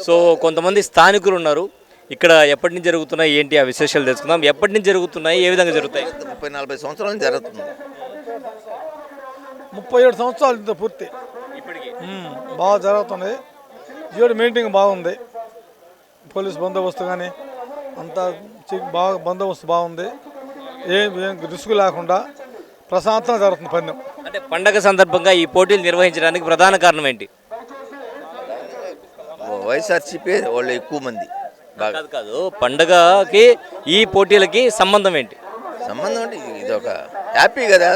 So కొంతమంది స్థానికులు ఉన్నారు ఇక్కడ. ఎప్పటి నుంచి జరుగుతున్నాయి ఏంటి ఆ విశేషాలు తెలుసుకుందాం. ఎప్పటి నుంచి జరుగుతున్నాయి, ఏ విధంగా జరుగుతాయి? 30-40 సంవత్సరాల నుంచి జరుగుతుంది. 37 సంవత్సరాలు ఇంత పూర్తి. ఇప్పటికి బాగా జరుగుతుంది. జీవో మీటింగ్ బాగుంది. పోలీస్ బందోబస్తు కానీ అంతా బాగా బందోబస్తు బాగుంది. ఏం రిస్క్ లేకుండా ప్రశాంతంగా జరుగుతుంది పందెం. అంటే పండగ సందర్భంగా ఈ పోటీలు నిర్వహించడానికి ప్రధాన కారణం ఏంటి? వైఎస్ఆర్సీపీ వాళ్ళు ఎక్కువ మంది. బాగా కాదు కాదు, పండగకి ఈ పోటీలకి సంబంధం ఏంటి? సంబంధం అంటే ఇది ఒక హ్యాపీ కదా,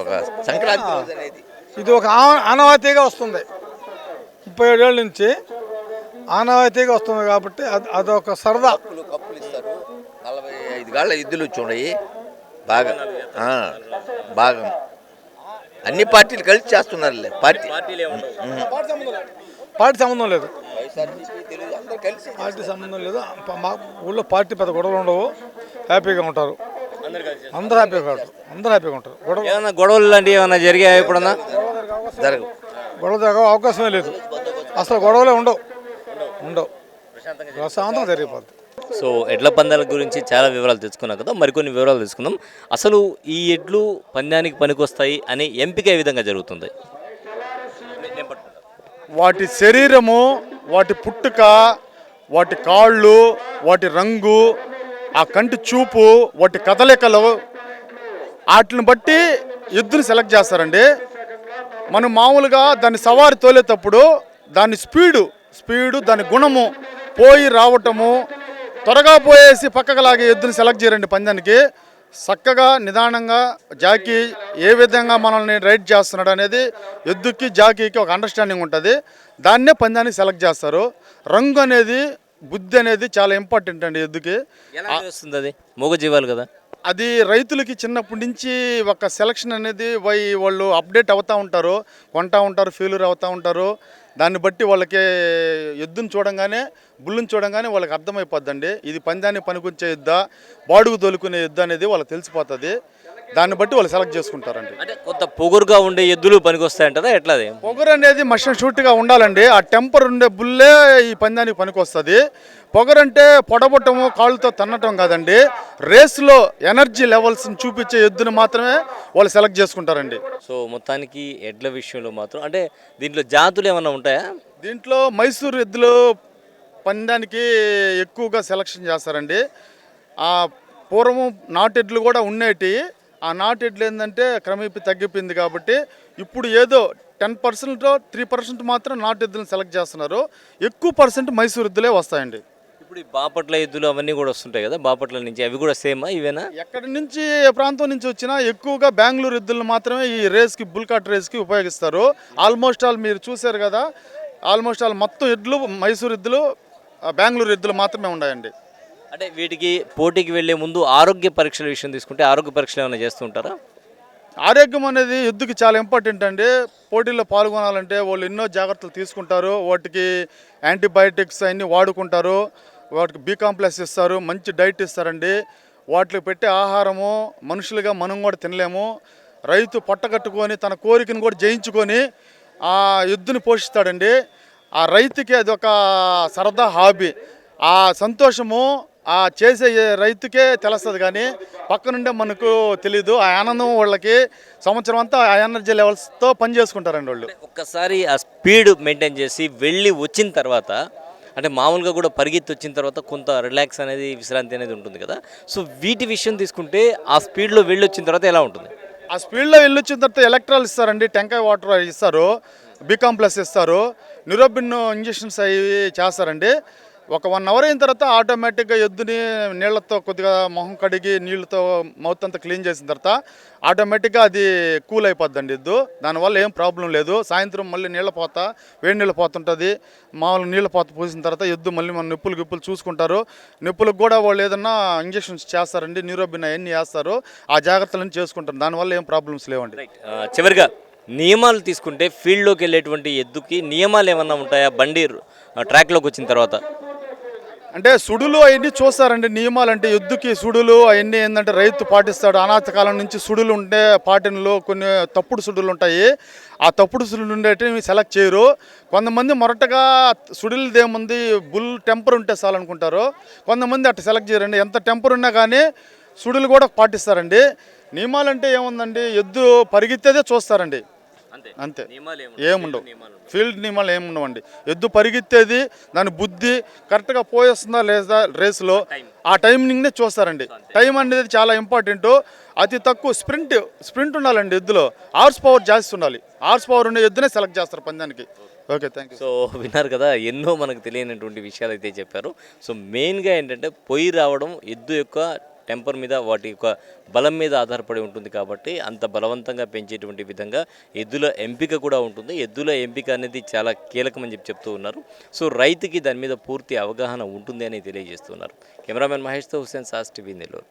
ఒక సంక్రాంతి రోజు అనేది. ఇది ఒక ఆనవాయితీగా వస్తుంది. 37 ఏళ్ళ నుంచి ఆనవాయితీగా వస్తుంది కాబట్టి అదొక సరదా. కప్పులు ఇస్తారు. 45 గాళ్ళ ఇద్దులు చూడయి. బాగా బాగా అన్ని పార్టీలు కలిసి చేస్తున్నారులే. పార్టీ సంబంధం లేదు. పార్టీ సంబంధం లేదు. మా ఊళ్ళో పార్టీ పెద్ద గొడవలు ఉండవు. హ్యాపీగా ఉంటారు. అందరూ హ్యాపీగా ఉంటారు. గొడవలు లాంటివి ఏమైనా జరిగాయా ఎప్పుడన్నా? గొడవ జరగ అవకాశమే లేదు. అసలు గొడవలే ఉండవు. ప్రశాంతంగా జరిగిపోద్ది. సో ఎడ్ల పందాల గురించి చాలా వివరాలు తెలుసుకున్నాం కదా, మరికొన్ని వివరాలు తెలుసుకుందాం. అసలు ఈ ఎడ్లు పందానికి పనికొస్తాయి అనే ఎంపిక ఏ విధంగా జరుగుతుంది? వాటి శరీరము, వాటి పుట్టుక, వాటి కాళ్ళు, వాటి రంగు, ఆ కంటి చూపు, వాటి కదలికలు, వాటిని బట్టి ఎద్దుని సెలెక్ట్ చేస్తారండి. మనం మామూలుగా దాన్ని సవారి తోలేటప్పుడు దాని స్పీడు దాని గుణము, పోయి రావటము, త్వరగా పోయేసి పక్కకు లాగే ఎద్దుని సెలెక్ట్ చేయరండి పందానికి. చక్కగా నిదానంగా జాకీ ఏ విధంగా మనల్ని రైడ్ చేస్తున్నాడు అనేది ఎద్దుకి జాకీకి ఒక అండర్స్టాండింగ్ ఉంటుంది. దాన్నే పందానికి సెలెక్ట్ చేస్తారు. రంగు అనేది, బుద్ధి అనేది చాలా ఇంపార్టెంట్ అండి ఎద్దుకి. వస్తుంది అది మూగజీవాలు కదా. అది రైతులకి చిన్నప్పటి నుంచి ఒక సెలక్షన్ అనేది వాళ్ళు అప్డేట్ అవుతూ ఉంటారు, కొంటూ ఉంటారు, ఫెయిల్యూర్ అవుతూ ఉంటారు. దాన్ని బట్టి వాళ్ళకి ఎద్దును చూడంగానే, బుల్లుని చూడంగానే వాళ్ళకి అర్థమైపోద్దండి. ఇది పందాన్ని పనికొచ్చే ఎద్దా, బాడుగు తోలుకునే ఎద్దు అనేది వాళ్ళకి తెలిసిపోతుంది. దాన్ని బట్టి వాళ్ళు సెలెక్ట్ చేసుకుంటారండి. అంటే కొంత పొగురుగా ఉండే ఎద్దులు పనికొస్తాయంటారా ఎట్లా? పొగరు అనేది మషన్ షూట్గా ఉండాలండి. ఆ టెంపర్ ఉండే బుల్లే ఈ పందానికి పనికొస్తుంది. పొగరు అంటే పొడబొట్టము, కాళ్ళతో తన్నటం కాదండి. రేస్లో ఎనర్జీ లెవెల్స్ని చూపించే ఎద్దును మాత్రమే వాళ్ళు సెలెక్ట్ చేసుకుంటారండి. సో మొత్తానికి ఎడ్ల విషయంలో మాత్రం అంటే దీంట్లో జాతులు ఏమన్నా ఉంటాయా? దీంట్లో మైసూర్ ఎద్దులు పందానికి ఎక్కువగా సెలక్షన్ చేస్తారండి. పూర్వం నాటెడ్లు కూడా ఉండేటి. ఆ నాటెడ్లు ఏంటంటే క్రమేపీ తగ్గిపోయింది కాబట్టి ఇప్పుడు ఏదో 10%, 3% మాత్రం నాటెద్దులను సెలెక్ట్ చేస్తున్నారు. ఎక్కువ పర్సెంట్ మైసూర్ ఎద్దులే వస్తాయండి. ఇప్పుడు ఈ బాపట్ల ఎద్దులు అవన్నీ కూడా వస్తుంటాయి కదా బాపట్ల నుంచి, అవి కూడా సేమా ఇవేనా? ఎక్కడి నుంచి, ప్రాంతం నుంచి వచ్చినా ఎక్కువగా బెంగళూరు ఎద్దులను మాత్రమే ఈ రేస్కి, బుల్కాట్ రేస్కి ఉపయోగిస్తారు. ఆల్మోస్ట్ ఆల్ మీరు చూశారు కదా, ఆల్మోస్ట్ ఆల్ మొత్తం ఎద్దులు మైసూర్ ఎద్దులు, బెంగళూరు ఎద్దులు మాత్రమే ఉన్నాయండి. అంటే వీటికి పోటీకి వెళ్లే ముందు ఆరోగ్య పరీక్షల విషయం తీసుకుంటే ఆరోగ్య పరీక్షలు ఏమైనా చేస్తుంటారా? ఆరోగ్యం అనేది ఎద్దుకి చాలా ఇంపార్టెంట్ అండి. పోటీల్లో పాల్గొనాలంటే వాళ్ళు ఎన్నో జాగ్రత్తలు తీసుకుంటారు. వాటికి యాంటీబయాటిక్స్ అన్నీ వాడుకుంటారు. వాటికి బి కాంప్లెక్స్ ఇస్తారు, మంచి డైట్ ఇస్తారండి. వాటికి పెట్టే ఆహారము మనుషులుగా మనం కూడా తినలేము. రైతు పొట్టగట్టుకొని తన కోరికను కూడా జయించుకొని ఆ ఎద్దుని పోషిస్తాడండి. ఆ రైతుకి అది ఒక సరదా హాబీ. ఆ సంతోషము ఆ చేసే రైతుకే తెలుస్తుంది, కానీ పక్కనుండే మనకు తెలీదు. ఆ ఆనందం వాళ్ళకి సంవత్సరం అంతా ఆ ఎనర్జీ లెవెల్స్తో పని చేసుకుంటారండి వాళ్ళు. ఒక్కసారి ఆ స్పీడ్ మెయింటైన్ చేసి వెళ్ళి వచ్చిన తర్వాత, అంటే మామూలుగా కూడా పరిగెత్తి వచ్చిన తర్వాత కొంత రిలాక్స్ అనేది, విశ్రాంతి అనేది ఉంటుంది కదా. సో వీటి విషయం తీసుకుంటే ఆ స్పీడ్లో వెళ్ళి వచ్చిన తర్వాత ఎలా ఉంటుంది? ఆ స్పీడ్లో వెళ్ళి వచ్చిన తర్వాత ఎలక్ట్రాల్ ఇస్తారండి, టెంకాయ వాటర్ ఇస్తారు, బి కాంప్లెక్స్ ఇస్తారు, న్యూరోబిన్ ఇంజెక్షన్స్ అవి చేస్తారండి. ఒక 1 అవర్ అయిన తర్వాత ఆటోమేటిక్గా ఎద్దుని నీళ్లతో కొద్దిగా మొహం కడిగి నీళ్ళతో మౌత్ అంతా క్లీన్ చేసిన తర్వాత ఆటోమేటిక్గా అది కూల్ అయిపోద్దండి ఎద్దు. దానివల్ల ఏం ప్రాబ్లం లేదు. సాయంత్రం మళ్ళీ నీళ్ళ పోత, వేడి నీళ్ళ పోత ఉంటుంది. మామూలు నీళ్ళ పోత పూసిన తర్వాత ఎద్దు మళ్ళీ మన నొప్పులు చూసుకుంటారు. నొప్పులకు కూడా వాళ్ళు ఏదన్నా ఇంజెక్షన్స్ చేస్తారండి, న్యూరోబిన్ అవన్నీ వేస్తారు. ఆ జాగ్రత్తలను చేసుకుంటారు. దానివల్ల ఏం ప్రాబ్లమ్స్ లేవండి. చివరిగా నియమాలు తీసుకుంటే ఫీల్డ్లోకి వెళ్ళేటువంటి ఎద్దుకి నియమాలు ఏమన్నా ఉంటాయా బండి ట్రాక్లోకి వచ్చిన తర్వాత? అంటే సుడులు అవన్నీ చూస్తారండి. నియమాలు అంటే ఎద్దుకి సుడులు అవన్నీ ఏంటంటే రైతు పాటిస్తాడు. అనాథ కాలం నుంచి సుడులు ఉంటే పాటనలో కొన్ని తప్పుడు సుడులు ఉంటాయి. ఆ తప్పుడు సుడులు ఉండేటివి సెలెక్ట్ చేయరు. కొంతమంది మొరటగా సుడులదేముంది బుల్ టెంపర్ ఉంటే చాలనుకుంటారు. కొంతమంది అట్లా సెలెక్ట్ చేయరండి. ఎంత టెంపర్ ఉన్నా కానీ సుడులు కూడా పాటిస్తారండి. నియమాలు అంటే ఏముందండి, ఎద్దు పరిగెత్తేదే చూస్తారండి, అంతే. ఏముండవు, ఫీల్డ్ నియమాలు ఏముండవండి. ఎద్దు పరిగెత్తేది, దాని బుద్ధి కరెక్ట్గా పోయేస్తుందా లేదా రేసులో ఆ టైమింగ్నే చూస్తారండి. టైం అనేది చాలా ఇంపార్టెంట్. అతి తక్కువ స్ప్రింట్ ఉండాలండి ఎద్దులో. హార్స్ పవర్ జాస్తి ఉండాలి. హార్స్ పవర్ ఉండే ఎద్దునే సెలెక్ట్ చేస్తారు పందానికి. Okay, thank you. సో విన్నారు కదా, ఎన్నో మనకు తెలియనటువంటి విషయాలు అయితే చెప్పారు. సో మెయిన్గా ఏంటంటే పొయ్యి రావడం ఎద్దు యొక్క టెంపర్ మీద, వాటి యొక్క బలం మీద ఆధారపడి ఉంటుంది. కాబట్టి అంత బలవంతంగా పెంచేటువంటి విధంగా ఎద్దుల ఎంపిక కూడా ఉంటుంది. ఎద్దుల ఎంపిక అనేది చాలా కీలకమని చెప్తూ ఉన్నారు. సో రైతుకి దాని మీద పూర్తి అవగాహన ఉంటుంది అని తెలియజేస్తున్నారు. కెమెరామెన్ మహేష్తో హుస్సేన్, సాస్ టీవీ, నెల్లూరు.